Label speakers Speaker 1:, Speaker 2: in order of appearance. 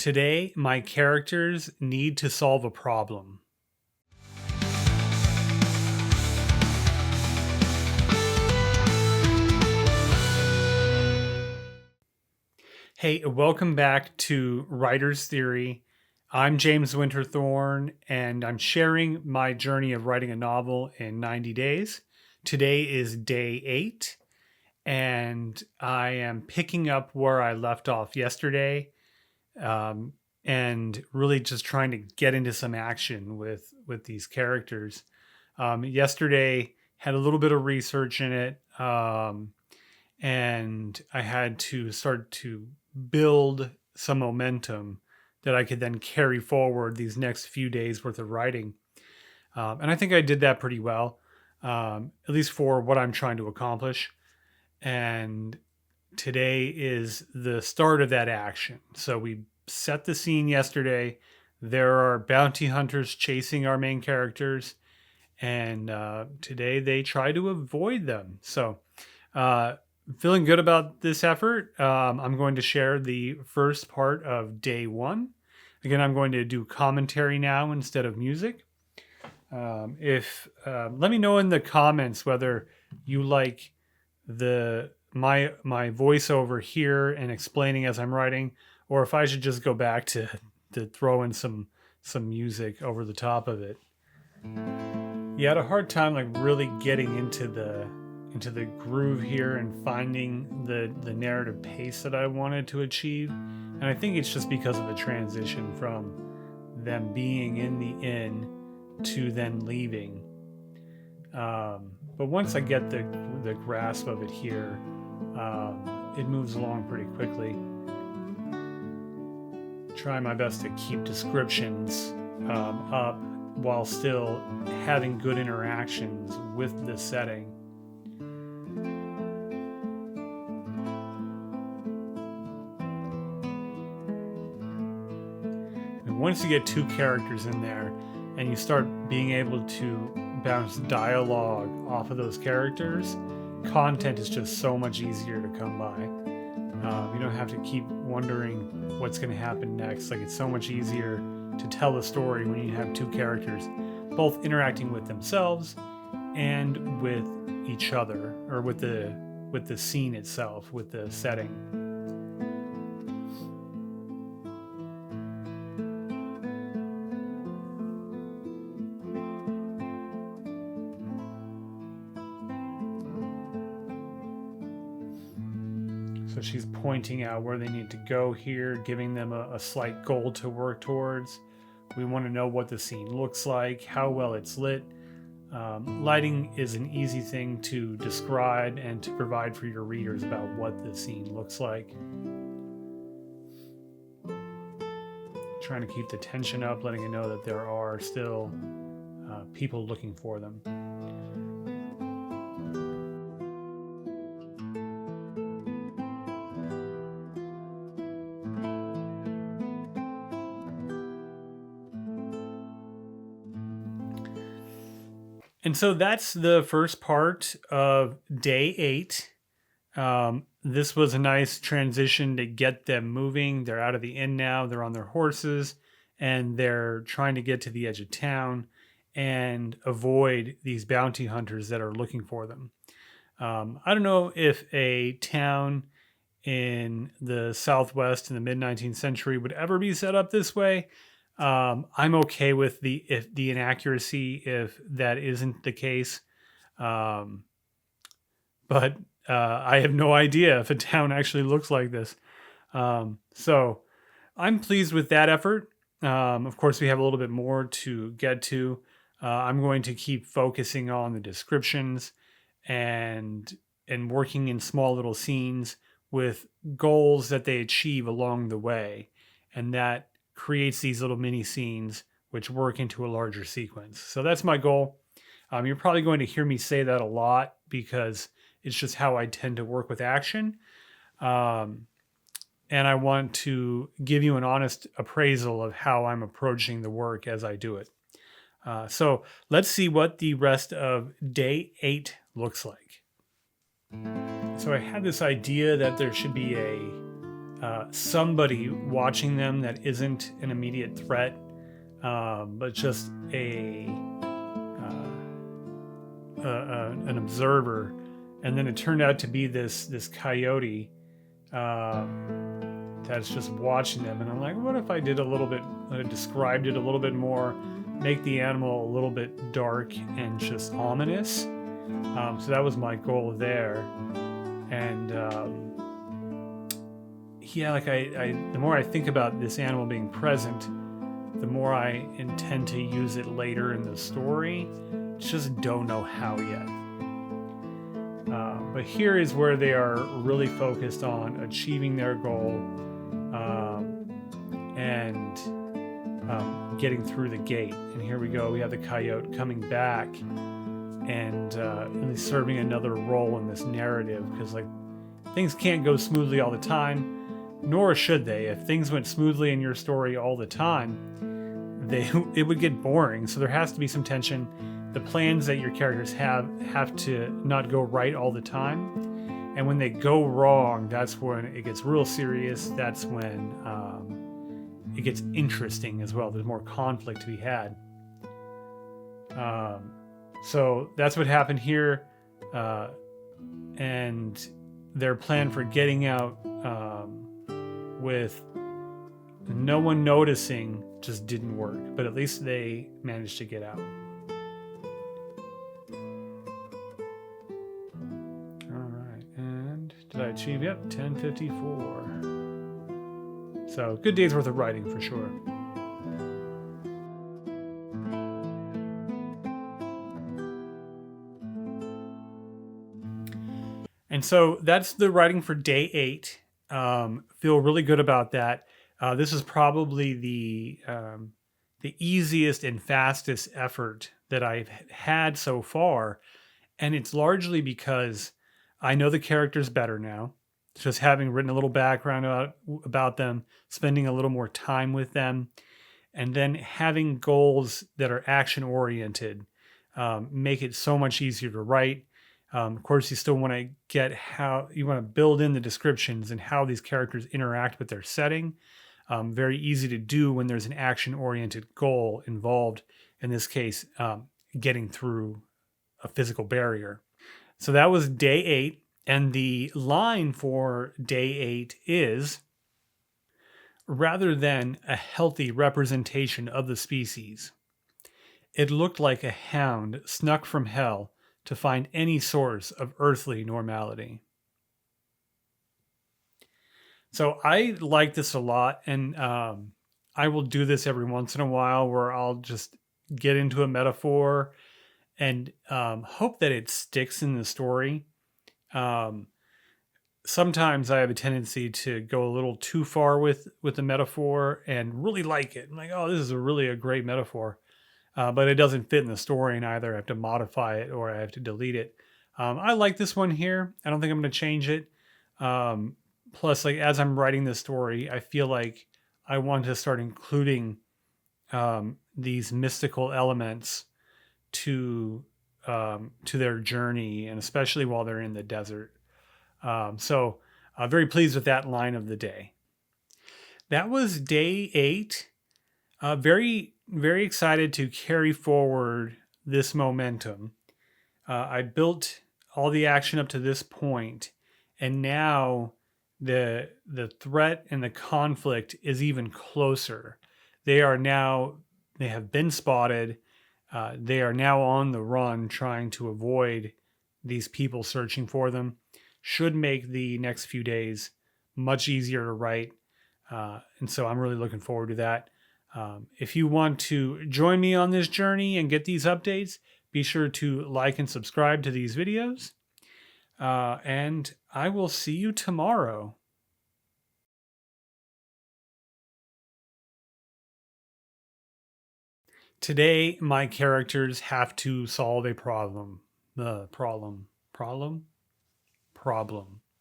Speaker 1: Today, my characters need to solve a problem. Hey, welcome back to Writer's Theory. I'm James Winterthorn, and I'm sharing my journey of writing a novel in 90 days. Today is day 8, and I am picking up where I left off yesterday. And really just trying to get into some action with these characters. Yesterday had a little bit of research in it, and I had to start to build some momentum that I could then carry forward these next few days worth of writing. And I think I did that pretty well, at least for what I'm trying to accomplish. And today is the start of that action. So we set the scene yesterday. There are bounty hunters chasing our main characters, and today they try to avoid them. So, feeling good about this effort. I'm going to share the first part of day 1. Again, I'm going to do commentary now instead of music. Let me know in the comments whether you like my voiceover here and explaining as I'm writing, or if I should just go back to throw in some music over the top of it. Yeah, I had a hard time really getting into the groove here and finding the narrative pace that I wanted to achieve. And I think it's just because of the transition from them being in the inn to then leaving. But once I get the grasp of it here, it moves along pretty quickly. Try my best to keep descriptions up while still having good interactions with the setting. And once you get 2 characters in there and you start being able to bounce dialogue off of those characters, content is just so much easier to come by. You don't have to keep wondering what's going to happen next. It's so much easier to tell a story when you have 2 characters both interacting with themselves and with each other, or with the scene itself, with the setting. So she's pointing out where they need to go here, giving them a slight goal to work towards. We want to know what the scene looks like, how well it's lit. Lighting is an easy thing to describe and to provide for your readers about what the scene looks like. Trying to keep the tension up, letting you know that there are still people looking for them. And so that's the first part of day 8. This was a nice transition to get them moving. They're out of the inn now. They're on their horses, and they're trying to get to the edge of town and avoid these bounty hunters that are looking for them. I don't know if a town in the Southwest in the mid-19th century would ever be set up this way. I'm okay with the inaccuracy if that isn't the case. But I have no idea if a town actually looks like this. So I'm pleased with that effort. Of course, we have a little bit more to get to. I'm going to keep focusing on the descriptions and working in small little scenes with goals that they achieve along the way. And that creates these little mini scenes which work into a larger sequence. So that's my goal. You're probably going to hear me say that a lot because it's just how I tend to work with action. And I want to give you an honest appraisal of how I'm approaching the work as I do it. So let's see what the rest of day 8 looks like. So I had this idea that there should be a somebody watching them that isn't an immediate threat, but just an observer. And then it turned out to be this coyote that's just watching them. And I'm like, what if I did a little bit, described it a little bit more, make the animal a little bit dark and just ominous. So that was my goal there. And yeah, like the more I think about this animal being present, the more I intend to use it later in the story. Just don't know how yet. But here is where they are really focused on achieving their goal and getting through the gate. And here we go. We have the coyote coming back and really serving another role in this narrative, because like things can't go smoothly all the time, nor should they. If things went smoothly in your story all the time, it would get boring. So there has to be some tension. The plans that your characters have to not go right all the time. And when they go wrong, that's when it gets real serious. That's when it gets interesting as well. There's more conflict to be had. So that's what happened here. And their plan for getting out with no one noticing just didn't work. But at least they managed to get out. Did I achieve? Yep, 1054. So good day's worth of writing for sure. And so that's the writing for day 8. Feel really good about that. This is probably the easiest and fastest effort that I've had so far. And it's largely because I know the characters better now. Just having written a little background about them, spending a little more time with them, and then having goals that are action-oriented make it so much easier to write. Of course, you still want to build in the descriptions and how these characters interact with their setting. Very easy to do when there's an action-oriented goal involved. In this case, getting through a physical barrier. So that was day 8, and the line for day 8 is, rather than a healthy representation of the species, it looked like a hound snuck from hell to find any source of earthly normality. So I like this a lot, and I will do this every once in a while where I'll just get into a metaphor and hope that it sticks in the story. Sometimes I have a tendency to go a little too far with the metaphor and really like it. I'm like, oh, this is really a great metaphor. But it doesn't fit in the story, and either I have to modify it or I have to delete it. I like this one here. I don't think I'm going to change it. Plus, like as I'm writing this story, I feel like I want to start including these mystical elements to their journey, and especially while they're in the desert. So very pleased with that line of the day. That was day 8. Very, very excited to carry forward this momentum. I built all the action up to this point, and now the threat and the conflict is even closer. They have been spotted. They are now on the run, trying to avoid these people searching for them. Should make the next few days much easier to write. And so I'm really looking forward to that. If you want to join me on this journey and get these updates, be sure to like and subscribe to these videos. And I will see you tomorrow. Today, my characters have to solve a problem. Problem.